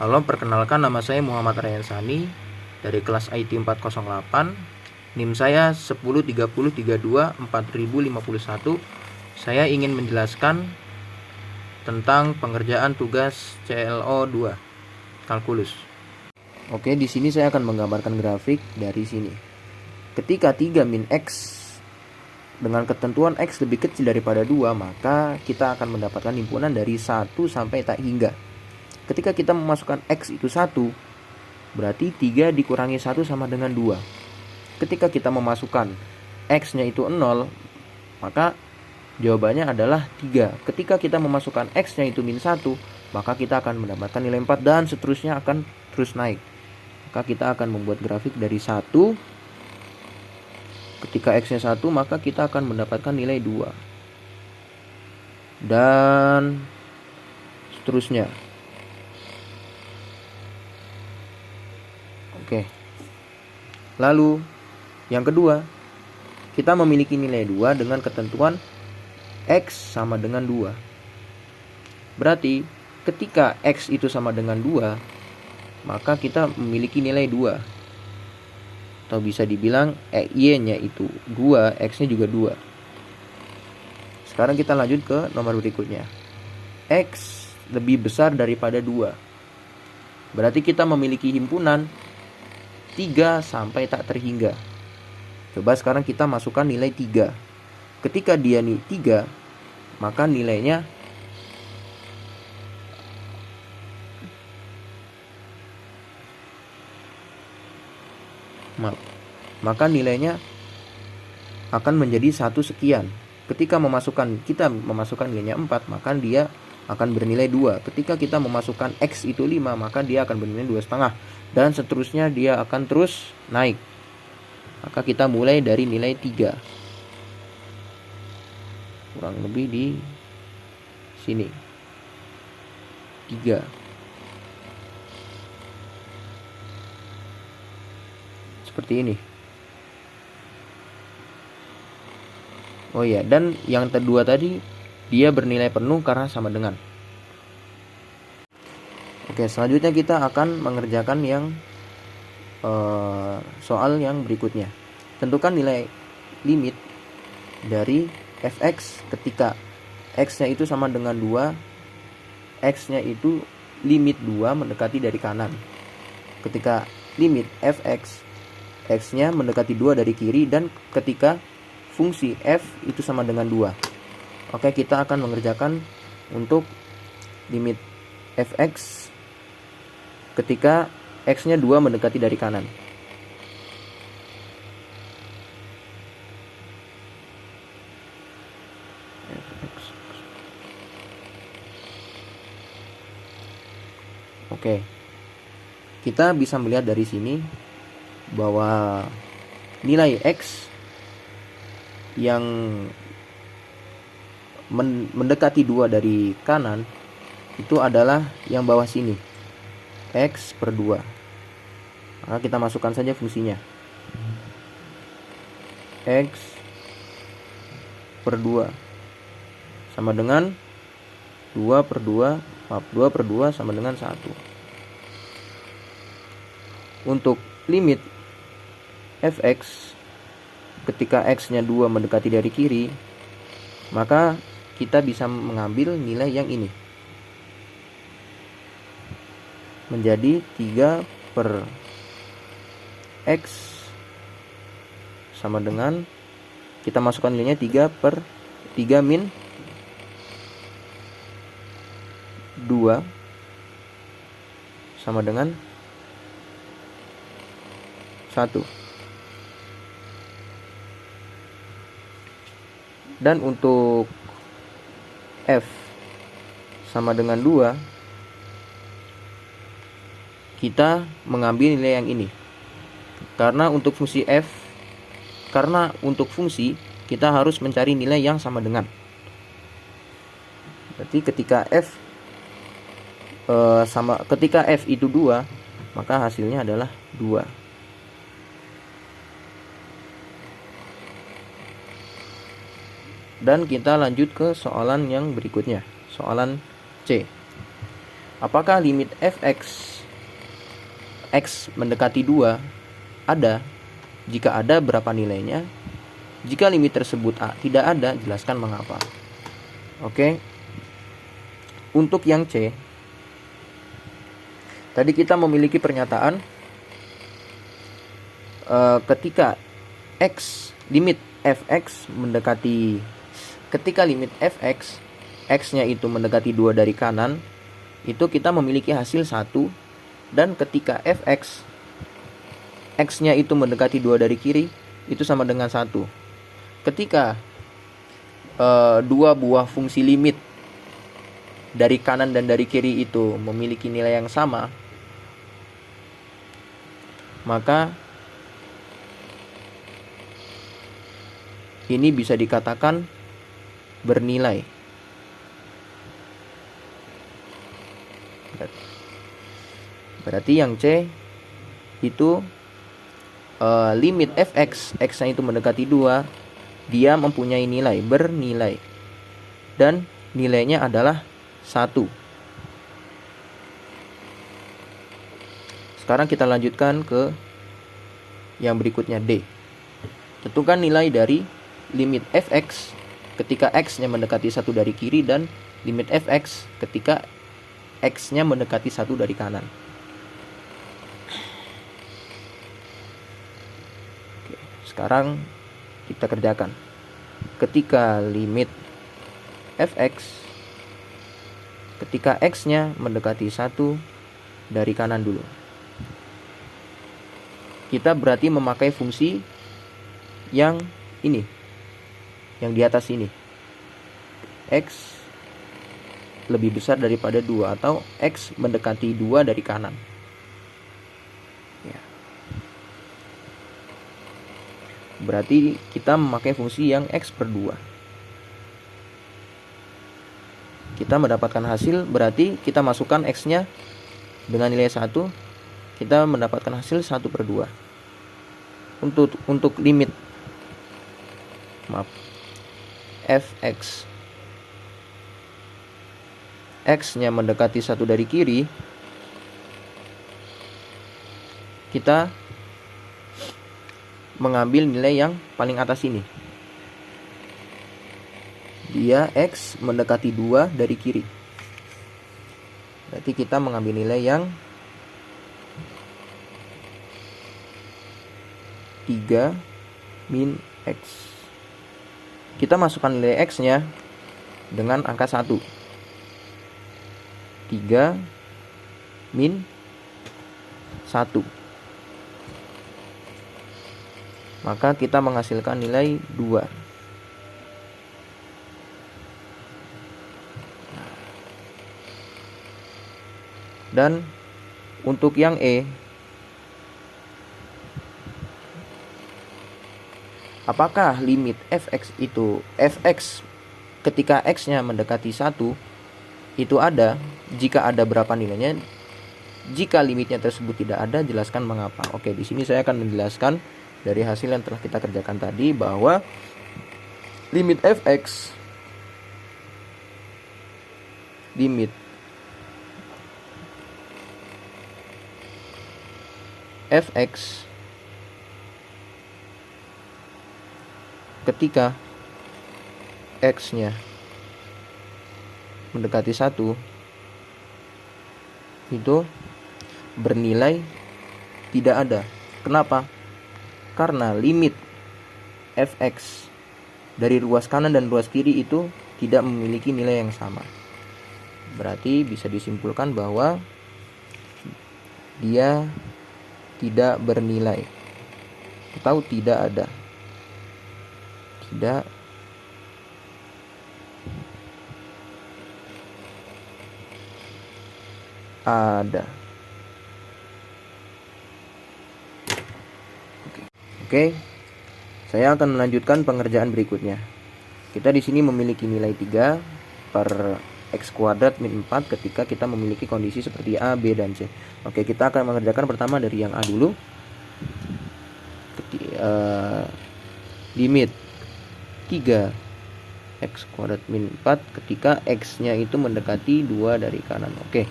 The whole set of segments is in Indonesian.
Halo, perkenalkan nama saya Muhammad Ryan Sani dari kelas IT 408. NIM saya 1030324051. Saya ingin menjelaskan tentang pengerjaan tugas CLO 2 kalkulus. Oke, di sini saya akan menggambarkan grafik dari sini. Ketika 3 min X dengan ketentuan X lebih kecil daripada 2, maka kita akan mendapatkan himpunan dari 1 sampai tak hingga. Ketika kita memasukkan X itu 1, berarti 3 dikurangi 1 sama dengan 2. Ketika kita memasukkan X-nya itu 0, maka jawabannya adalah 3. Ketika kita memasukkan X-nya itu min 1, maka kita akan mendapatkan nilai 4 dan seterusnya akan terus naik. Maka kita akan membuat grafik dari 1. Ketika X-nya 1, maka kita akan mendapatkan nilai 2. Dan seterusnya. Oke. Lalu yang kedua, kita memiliki nilai 2 dengan ketentuan X sama dengan 2. Berarti ketika X itu sama dengan 2, maka kita memiliki nilai 2. Atau bisa dibilang Y-nya itu 2, X-nya juga 2. Sekarang kita lanjut ke nomor berikutnya. X lebih besar daripada 2. Berarti kita memiliki himpunan 3 sampai tak terhingga. Coba sekarang kita masukkan nilai 3. Ketika dia nih 3, maka nilainya akan menjadi 1 sekian. Ketika kita memasukkan nilainya 4, maka dia akan bernilai 2. Ketika kita memasukkan X itu 5, maka dia akan bernilai 2,5. Dan seterusnya dia akan terus naik. Maka kita mulai dari nilai 3. Kurang lebih di sini. 3. Seperti ini. Oh iya, dan yang kedua tadi dia bernilai penuh karena sama dengan. Oke, selanjutnya kita akan mengerjakan yang soal yang berikutnya. Tentukan nilai limit dari fx ketika x-nya itu sama dengan 2, x-nya itu limit 2 mendekati dari kanan. Ketika limit fx, x-nya mendekati 2 dari kiri, dan ketika fungsi f itu sama dengan 2. Oke, kita akan mengerjakan untuk limit fx ketika X-nya 2 mendekati dari kanan. Oke. Kita bisa melihat dari sini bahwa nilai X yang mendekati 2 dari kanan itu adalah yang bawah sini. X per 2. Maka kita masukkan saja fungsinya. X per 2 sama dengan 2 per 2 sama dengan 1. Untuk limit fx ketika x-nya 2 mendekati dari kiri, maka kita bisa mengambil nilai yang ini. Menjadi 3 per X sama dengan, kita masukkan nilainya 3 per 3 min 2 sama dengan 1. Dan untuk F sama dengan 2, kita mengambil nilai yang ini. Karena untuk fungsi kita harus mencari nilai yang sama dengan. Berarti ketika ketika F itu 2, maka hasilnya adalah 2. Dan kita lanjut ke soalan yang berikutnya, soalan C. Apakah limit fx x mendekati 2 ada? Jika ada, berapa nilainya? Jika limit tersebut tidak ada, jelaskan mengapa. Oke. Untuk yang C, tadi kita memiliki pernyataan ketika limit fx mendekati, ketika limit fx x-nya itu mendekati 2 dari kanan, itu kita memiliki hasil 1. Dan ketika fx x-nya itu mendekati 2 dari kiri, itu sama dengan 1. Ketika dua buah fungsi limit dari kanan dan dari kiri itu memiliki nilai yang sama, maka ini bisa dikatakan bernilai. Berarti yang C itu limit fx x-nya itu mendekati 2, dia mempunyai nilai, bernilai, dan nilainya adalah 1. Sekarang kita lanjutkan ke yang berikutnya, D. Tentukan nilai dari limit fx ketika x-nya mendekati 1 dari kiri dan limit fx ketika x-nya mendekati 1 dari kanan. Oke, sekarang kita kerjakan. Ketika limit fx ketika x-nya mendekati 1 dari kanan dulu, kita berarti memakai fungsi yang ini, yang di atas ini, x lebih besar daripada 2 atau x mendekati 2 dari kanan ya. Berarti kita memakai fungsi yang x per 2. Kita mendapatkan hasil, berarti kita masukkan x-nya dengan nilai 1, kita mendapatkan hasil 1 per 2. Untuk limit fx x-nya mendekati 1 dari kiri, kita mengambil nilai yang paling atas ini. Dia x mendekati 2 dari kiri. Berarti kita mengambil nilai yang 3 min x. Kita masukkan nilai x-nya dengan angka 1. 3 min 1. Maka kita menghasilkan nilai 2. Dan untuk yang E, apakah limit fx itu, fx ketika x-nya mendekati 1 itu ada? Jika ada, berapa nilainya? Jika limitnya tersebut tidak ada, jelaskan mengapa. Oke, di sini saya akan menjelaskan dari hasil yang telah kita kerjakan tadi bahwa limit fx ketika x-nya mendekati 1 itu bernilai tidak ada. Kenapa? Karena limit fx dari ruas kanan dan ruas kiri itu tidak memiliki nilai yang sama. Berarti bisa disimpulkan bahwa dia tidak bernilai atau tidak ada. Tidak ada. Oke. Saya akan melanjutkan pengerjaan berikutnya. Kita di sini memiliki nilai 3 per x kuadrat min 4 ketika kita memiliki kondisi seperti A, B, dan C. Oke, kita akan mengerjakan pertama dari yang A dulu. Limit 3 x kuadrat min 4 ketika x-nya itu mendekati 2 dari kanan. Oke.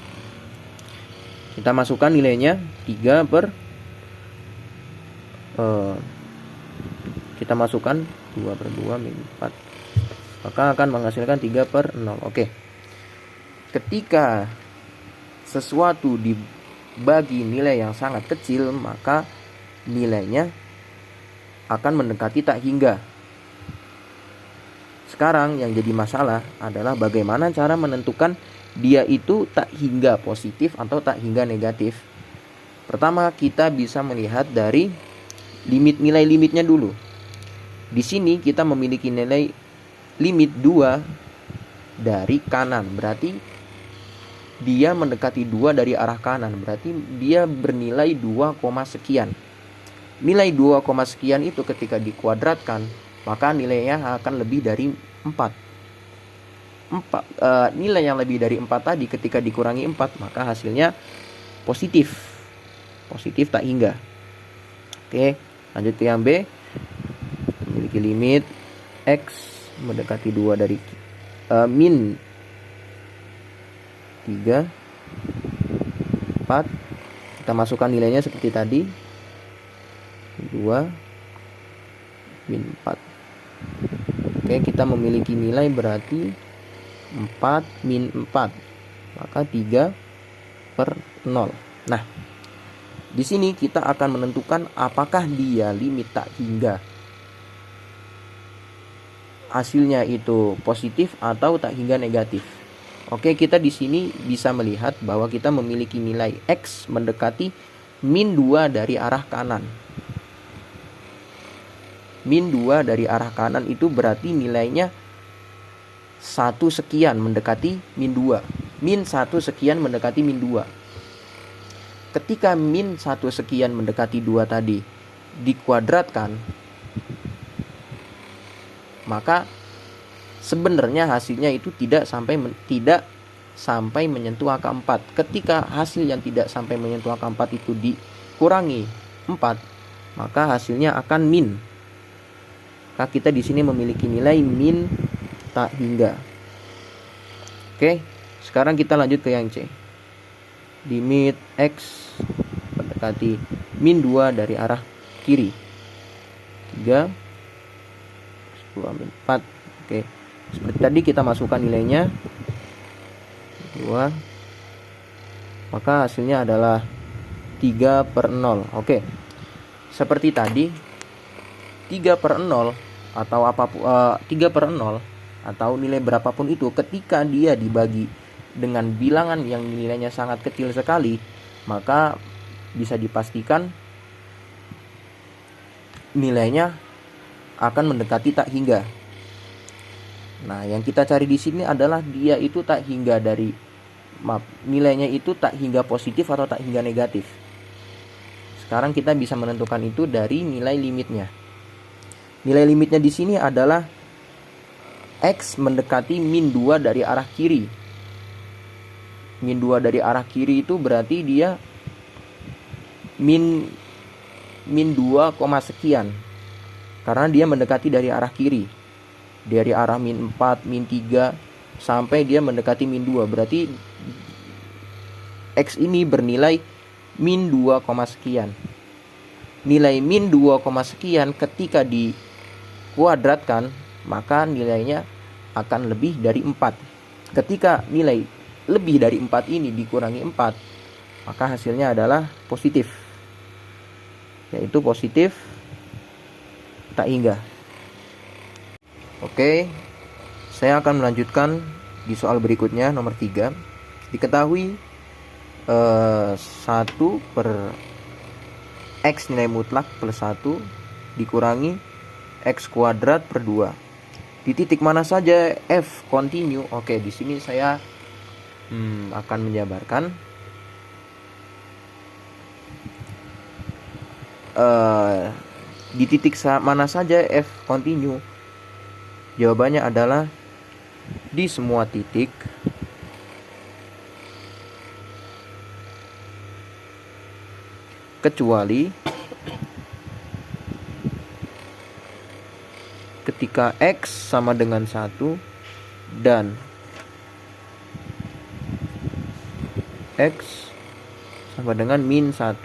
Kita masukkan nilainya 3 per kita masukkan 2 per 2 min 4, maka akan menghasilkan 3 per 0. Oke. Ketika sesuatu dibagi nilai yang sangat kecil, maka nilainya akan mendekati tak hingga. Sekarang yang jadi masalah adalah bagaimana cara menentukan dia itu tak hingga positif atau tak hingga negatif. Pertama, kita bisa melihat dari nilai limitnya dulu. Di sini kita memiliki nilai limit 2 dari kanan, berarti dia mendekati 2 dari arah kanan, berarti dia bernilai 2, sekian. Nilai 2, sekian itu ketika dikuadratkan, maka nilainya akan lebih dari 4. Nilai yang lebih dari 4 tadi ketika dikurangi 4, maka hasilnya positif. Positif tak hingga. Oke, lanjut ke yang B. Memiliki limit X mendekati 2 dari min 3, 4. Kita masukkan nilainya seperti tadi. 2 min 4. Oke, kita memiliki nilai berarti 4 min 4, maka 3 per 0. Nah, di sini kita akan menentukan apakah dia limit tak hingga. Hasilnya itu positif atau tak hingga negatif. Oke, kita di sini bisa melihat bahwa kita memiliki nilai X mendekati min 2 dari arah kanan. Min 2 dari arah kanan itu berarti nilainya 1 sekian mendekati min 2. Min 1 sekian mendekati min 2. Ketika min 1 sekian mendekati 2 tadi dikuadratkan, maka sebenarnya hasilnya itu tidak sampai menyentuh angka 4. Ketika hasil yang tidak sampai menyentuh angka 4 itu dikurangi 4, maka hasilnya akan min. Maka kita di sini memiliki nilai min tak hingga. Oke, sekarang kita lanjut ke yang C. Limit X mendekati min 2 dari arah kiri. 3 2 min 4. Oke, seperti tadi kita masukkan nilainya 2, maka hasilnya adalah 3 per 0. Oke, seperti tadi 3 per 0 atau apapun 3 per 0 atau nilai berapapun itu, ketika dia dibagi dengan bilangan yang nilainya sangat kecil sekali, maka bisa dipastikan nilainya akan mendekati tak hingga. Nah, yang kita cari di sini adalah dia itu tak hingga nilainya itu tak hingga positif atau tak hingga negatif. Sekarang kita bisa menentukan itu dari nilai limitnya. Nilai limitnya di sini adalah X mendekati min 2 dari arah kiri. Min 2 dari arah kiri itu berarti dia min 2, sekian. Karena dia mendekati dari arah kiri. Dari arah min 4, min 3 sampai dia mendekati min 2. Berarti X ini bernilai min 2, sekian. Nilai min 2, sekian ketika dikuadratkan, maka nilainya akan lebih dari 4. Ketika nilai lebih dari 4 ini dikurangi 4, maka hasilnya adalah positif, yaitu positif tak hingga. Oke, saya akan melanjutkan di soal berikutnya, nomor 3. Diketahui 1 per X nilai mutlak plus 1 dikurangi X kuadrat per 2. Di titik mana saja F continue. Oke, di sini saya akan menjabarkan. Di titik mana saja F continue? Jawabannya adalah di semua titik kecuali ketika X sama dengan 1 dan X sama dengan min 1.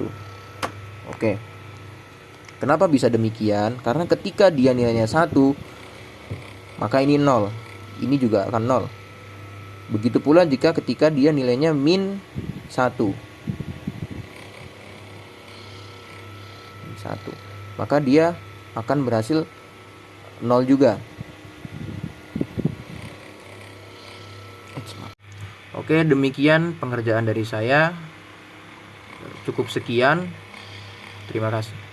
Oke. Kenapa bisa demikian? Karena ketika dia nilainya 1, maka ini 0. Ini juga akan 0. Begitu pula jika ketika dia nilainya min 1. Maka dia akan berhasil 0 juga. Oke, demikian pengerjaan dari saya. Cukup sekian. Terima kasih.